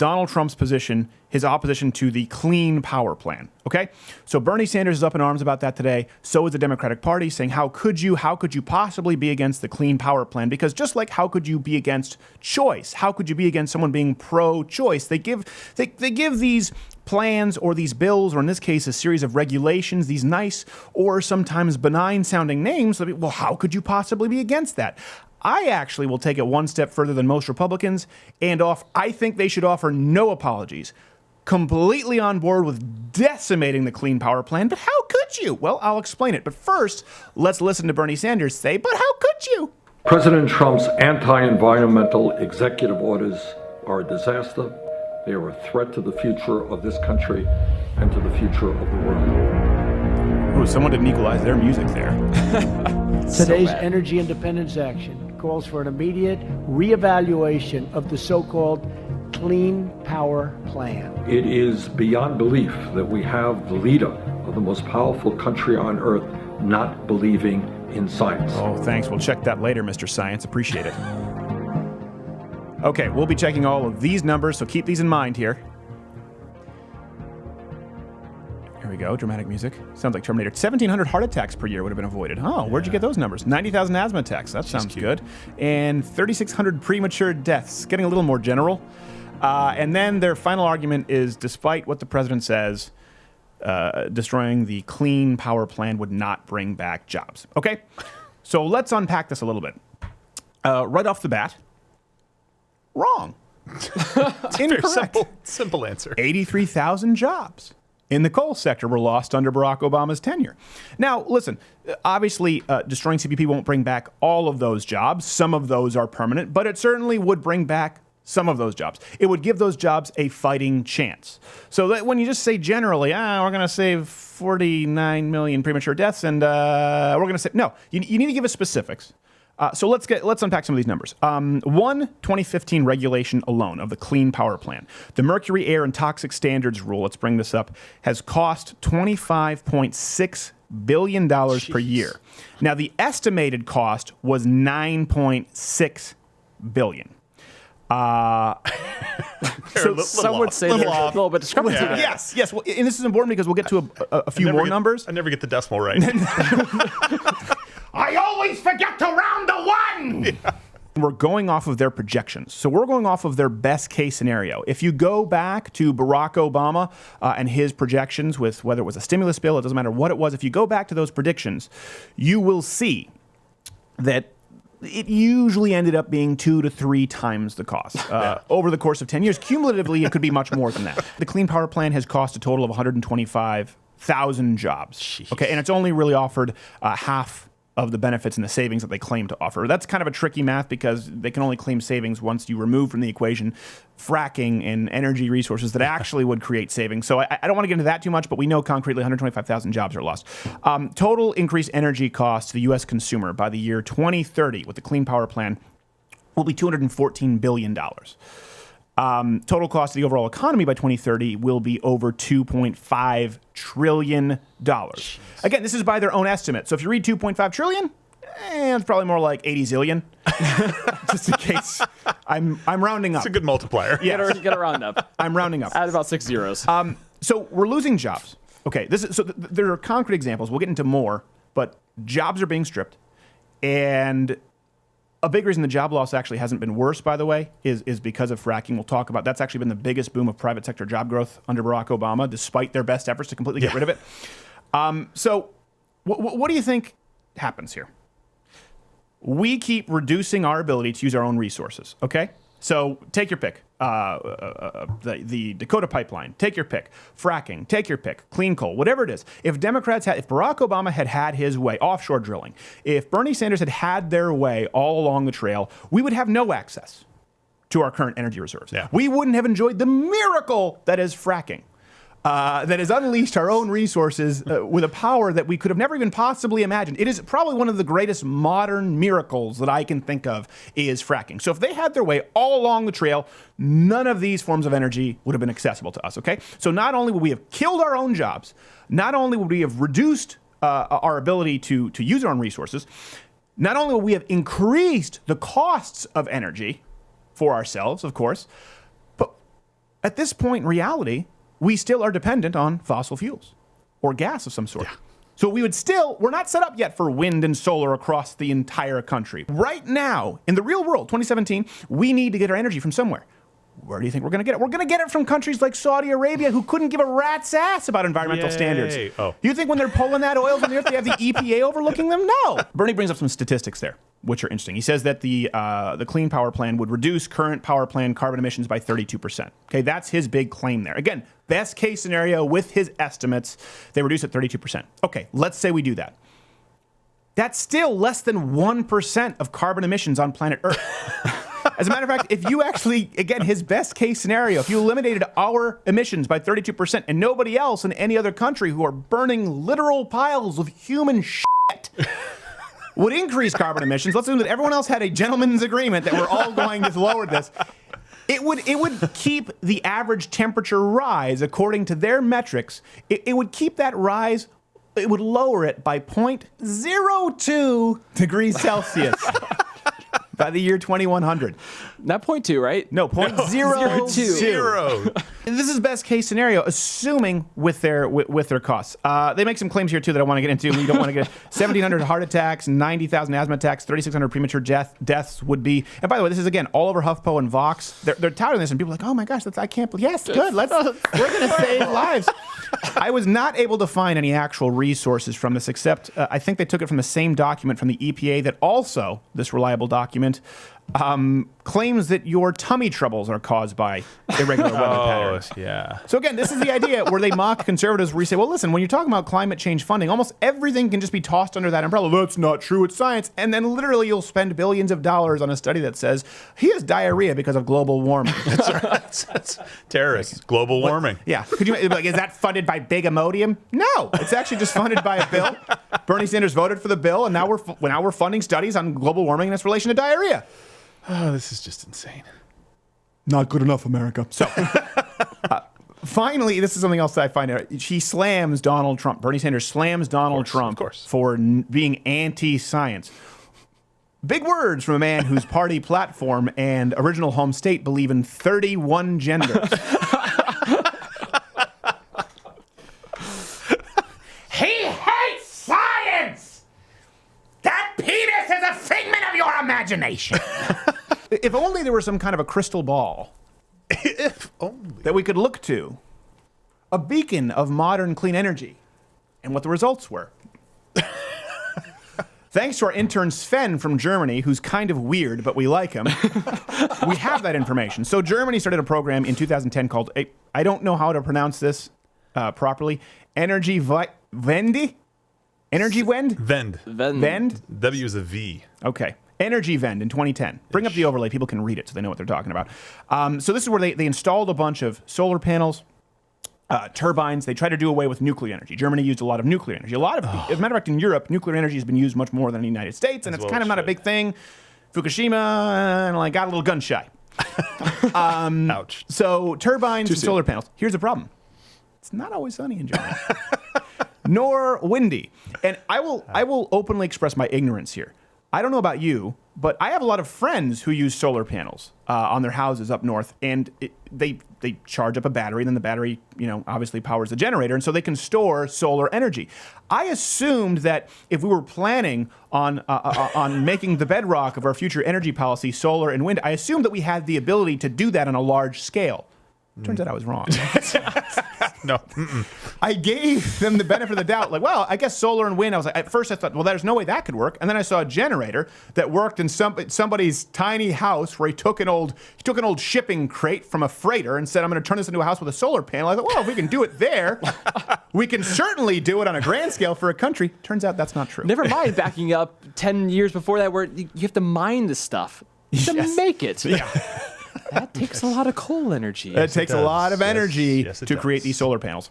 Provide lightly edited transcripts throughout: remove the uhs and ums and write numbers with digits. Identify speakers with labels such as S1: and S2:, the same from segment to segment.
S1: Donald Trump's position, his opposition to the Clean Power Plan. Okay? So Bernie Sanders is up in arms about that today. So is the Democratic Party, saying, how could you possibly be against the Clean Power Plan? Because just like how could you be against choice? How could you be against someone being pro-choice? They give these plans or these bills, or in this case, a series of regulations, these nice or sometimes benign sounding names. Well, how could you possibly be against that? I actually will take it one step further than most Republicans, and I think they should offer no apologies. Completely on board with decimating the Clean Power Plan, but how could you? Well, I'll explain it. But first, let's listen to Bernie Sanders say, but how could you?
S2: President Trump's anti-environmental executive orders are a disaster. They are a threat to the future of this country and to the future of the world.
S1: Ooh, someone didn't equalize their music there.
S3: Today's Energy Independence Action calls for an immediate reevaluation of the so-called Clean Power Plan.
S2: It is beyond belief that we have the leader of the most powerful country on earth not believing in science.
S1: Oh, thanks. We'll check that later, Mr. Science. Appreciate it. Okay, we'll be checking all of these numbers, so keep these in mind here. Here we go, dramatic music. Sounds like Terminator. 1,700 heart attacks per year would have been avoided. Oh, where'd you get those numbers? 90,000 asthma attacks. That sounds good. And 3,600 premature deaths. Getting a little more general. And then their final argument is, despite what the president says, destroying the Clean Power Plan would not bring back jobs. Okay? So let's unpack this a little bit. Right off the bat, wrong. Incorrect.
S4: Simple answer.
S1: 83,000 jobs in the coal sector were lost under Barack Obama's tenure. Now, listen, obviously, destroying CBP won't bring back all of those jobs. Some of those are permanent, but it certainly would bring back some of those jobs. It would give those jobs a fighting chance. So that when you just say generally, we're going to save 49 million premature deaths, and we're going to say, no, you need to give us specifics. So let's unpack some of these numbers. 2015 regulation alone of the Clean Power Plan, the Mercury, Air, and Toxic Standards Rule, let's bring this up, has cost $25.6 billion per year. Now, the estimated cost was $9.6 billion.
S5: So some would say there's a little bit discrepancy there.
S1: Yes. Well, and this is important because we'll get to a few more numbers.
S4: I never get the decimal right.
S1: I always forget to round to one! Yeah. We're going off of their projections. So we're going off of their best case scenario. If you go back to Barack Obama and his projections with whether it was a stimulus bill, it doesn't matter what it was, if you go back to those predictions, you will see that it usually ended up being 2 to 3 times the cost over the course of 10 years. Cumulatively, it could be much more than that. The Clean Power Plan has cost a total of 125,000 jobs. Jeez. Okay, and it's only really offered half of the benefits and the savings that they claim to offer. That's kind of a tricky math because they can only claim savings once you remove from the equation fracking and energy resources that actually would create savings. So I don't want to get into that too much, but we know concretely 125,000 jobs are lost. Total increased energy costs to the U.S. consumer by the year 2030 with the Clean Power Plan will be $214 billion. Total cost of the overall economy by 2030 will be over $2.5 trillion. Jeez. Again, this is by their own estimate. So if you read 2.5 trillion, it's probably more like 80 zillion. Just in case. I'm rounding up.
S4: It's a good multiplier.
S5: Yeah. Get a round up.
S1: I'm rounding up.
S5: Add about 6 zeros.
S1: So we're losing jobs. Okay, there are concrete examples. We'll get into more, but jobs are being stripped. And a big reason the job loss actually hasn't been worse, by the way, is because of fracking. We'll talk about that's actually been the biggest boom of private sector job growth under Barack Obama, despite their best efforts to completely get rid of it. So what do you think happens here? We keep reducing our ability to use our own resources, okay? So take your pick. The Dakota Pipeline, take your pick. Fracking, take your pick. Clean coal, whatever it is. If Barack Obama had his way, offshore drilling, if Bernie Sanders had their way all along the trail, we would have no access to our current energy reserves. Yeah. We wouldn't have enjoyed the miracle that is fracking. That has unleashed our own resources with a power that we could have never even possibly imagined. It is probably one of the greatest modern miracles that I can think of is fracking. So if they had their way all along the trail, none of these forms of energy would have been accessible to us, okay? So not only would we have killed our own jobs, not only would we have reduced our ability to use our own resources, not only would we have increased the costs of energy for ourselves, of course, At this point in reality, we still are dependent on fossil fuels or gas of some sort. So we're not set up yet for wind and solar across the entire country. Right now, in the real world, 2017, we need to get our energy from somewhere. Where do you think we're going to get it? We're going to get it from countries like Saudi Arabia, who couldn't give a rat's ass about environmental standards.
S4: Oh.
S1: You think when they're pulling that oil from the earth, they have the EPA overlooking them? No. Bernie brings up some statistics there, which are interesting. He says that the Clean Power Plan would reduce current power plant carbon emissions by 32%. Okay, that's his big claim there. Again, best case scenario with his estimates, they reduce it 32%. Okay, let's say we do that. That's still less than 1% of carbon emissions on planet Earth. As a matter of fact, if you actually, again, his best case scenario, if you eliminated our emissions by 32% and nobody else in any other country who are burning literal piles of human shit would increase carbon emissions, let's assume that everyone else had a gentleman's agreement that we're all going to lower this, it would keep the average temperature rise according to their metrics. It would keep that rise, it would lower it by 0.02 degrees Celsius. By the year 2100.
S5: Not 0.2, right?
S1: No, 0.02.
S4: Zero.
S1: This is best case scenario, assuming with their costs. They make some claims here too that I want to get into. We don't want to get 1,700 heart attacks, 90,000 asthma attacks, 3,600 premature deaths would be. And by the way, this is again all over HuffPo and Vox. They're touting this, and people are like, oh my gosh, I can't believe. Yes, good. We're going to save lives. I was not able to find any actual resources from this, except I think they took it from the same document from the EPA that also, this reliable document, claims that your tummy troubles are caused by irregular weather patterns.
S4: Yeah.
S1: So again, this is the idea where they mock conservatives where you say, well, listen, when you're talking about climate change funding, almost everything can just be tossed under that umbrella. That's not true. It's science. And then literally you'll spend billions of dollars on a study that says he has diarrhea because of global warming.
S4: That's right. That's terrorists. Global warming.
S1: Yeah. Could you like, is that funded by Big Imodium? No. It's actually just funded by a bill. Bernie Sanders voted for the bill, and now we're funding studies on global warming and its relation to diarrhea.
S4: Oh, this is just insane.
S1: Not good enough, America. So, finally, this is something else that I find out. She slams Donald Trump. Bernie Sanders slams Donald Trump for being anti-science. Big words from a man whose party platform and original home state believe in 31 genders. He hates science! That penis is a figment of your imagination. If only there were some kind of a crystal ball
S4: If only.
S1: that we could look to, a beacon of modern clean energy, and what the results were. Thanks to our intern Sven from Germany, who's kind of weird, but we like him, we have that information. So Germany started a program in 2010 called, I don't know how to pronounce this properly, Energiewende? Energiewende?
S4: Vend.
S1: Vend?
S4: W is a V.
S1: Okay. Energiewende in 2010. Bring up the overlay. People can read it so they know what they're talking about. So this is where they installed a bunch of solar panels, turbines. They tried to do away with nuclear energy. Germany used a lot of nuclear energy. As a matter of fact, in Europe, nuclear energy has been used much more than in the United States, and it's kind of not a big thing. Fukushima, and got a little gun shy.
S4: Ouch.
S1: So turbines and solar panels. Here's the problem. It's not always sunny in Germany. Nor windy. And I will openly express my ignorance here. I don't know about you, but I have a lot of friends who use solar panels on their houses up north, and they charge up a battery, and then the battery, obviously powers the generator, and so they can store solar energy. I assumed that if we were planning on making the bedrock of our future energy policy solar and wind, I assumed that we had the ability to do that on a large scale. Turns out I was wrong.
S4: No.
S1: I gave them the benefit of the doubt. Like, well, I guess solar and wind. I was like, at first I thought, well, there's no way that could work. And then I saw a generator that worked in somebody's tiny house where he took an old shipping crate from a freighter and said, I'm going to turn this into a house with a solar panel. I thought, well, if we can do it there, we can certainly do it on a grand scale for a country. Turns out that's not true.
S5: Never mind backing up 10 years before that, where you have to mine this stuff to make it.
S1: Yeah.
S5: That takes a lot of coal energy.
S1: It takes a lot of energy
S4: Yes, it
S1: to create
S4: does.
S1: these solar panels.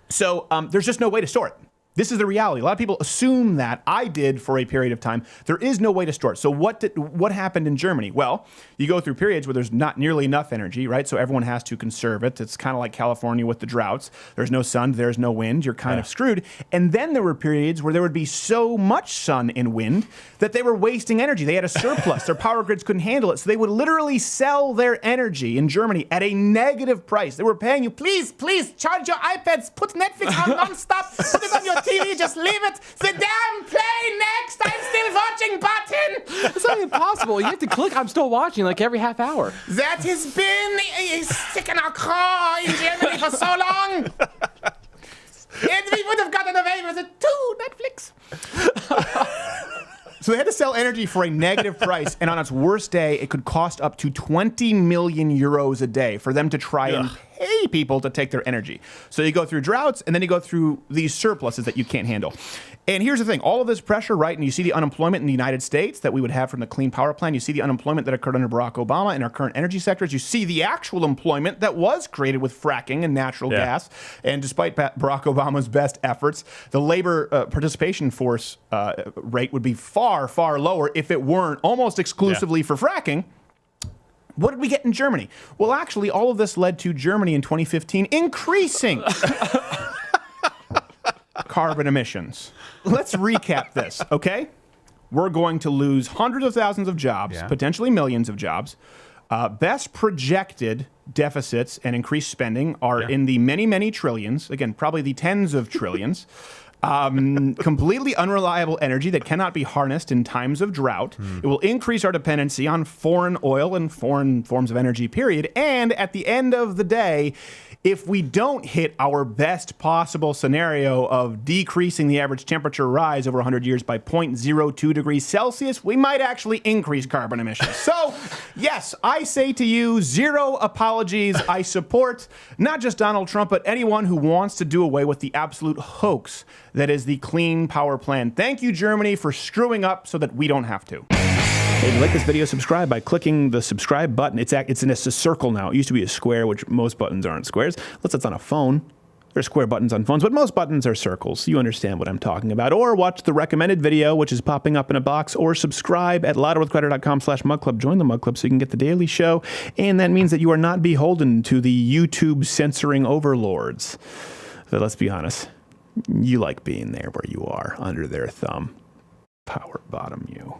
S1: So there's just no way to store it. This is the reality. A lot of people assume that. I did for a period of time. There is no way to store it. So what happened in Germany? Well, you go through periods where there's not nearly enough energy, right? So everyone has to conserve it. It's kind of like California with the droughts. There's no sun, there's no wind. You're kind of screwed. And then there were periods where there would be so much sun and wind that they were wasting energy. They had a surplus. Their power grids couldn't handle it. So they would literally sell their energy in Germany at a negative price. They were paying you, please, charge your iPads, put Netflix on nonstop, put it on your TV, just leave it. The damn play next. I'm still watching button.
S5: It's not impossible. You have to click I'm still watching like every half hour.
S1: That has been a stick in our craw in Germany for so long. And we would have gotten away with it too, Netflix. So they had to sell energy for a negative price, and on its worst day, it could cost up to 20 million euros a day for them to try and pay people to take their energy. So you go through droughts, and then you go through these surpluses that you can't handle. And here's the thing, all of this pressure, right, and you see the unemployment in the United States that we would have from the Clean Power Plan. You see the unemployment that occurred under Barack Obama in our current energy sectors. You see the actual employment that was created with fracking and natural gas. And despite Barack Obama's best efforts, the labor participation force rate would be far, far lower if it weren't almost exclusively for fracking. What did we get in Germany? Well, actually, all of this led to Germany in 2015 increasing carbon emissions. Let's recap this, okay? We're going to lose hundreds of thousands of jobs, potentially millions of jobs. Best projected deficits and increased spending are in the many, many trillions. Again, probably the tens of trillions. Completely unreliable energy that cannot be harnessed in times of drought. It will increase our dependency on foreign oil and foreign forms of energy, period. And at the end of the day, if we don't hit our best possible scenario of decreasing the average temperature rise over 100 years by 0.02 degrees Celsius, we might actually increase carbon emissions. So, yes, I say to you, zero apologies. I support not just Donald Trump, but anyone who wants to do away with the absolute hoax that is the Clean Power Plan. Thank you, Germany, for screwing up so that we don't have to. If you like this video, subscribe by clicking the subscribe button. It's in a circle now. It used to be a square, which most buttons aren't squares. Unless it's on a phone. There's square buttons on phones, but most buttons are circles. You understand what I'm talking about. Or watch the recommended video, which is popping up in a box, or subscribe at louderwithcrowder.com/mugclub. Join the Mug Club so you can get the daily show. And that means that you are not beholden to the YouTube censoring overlords. So let's be honest. You like being there where you are, under their thumb. Power bottom you.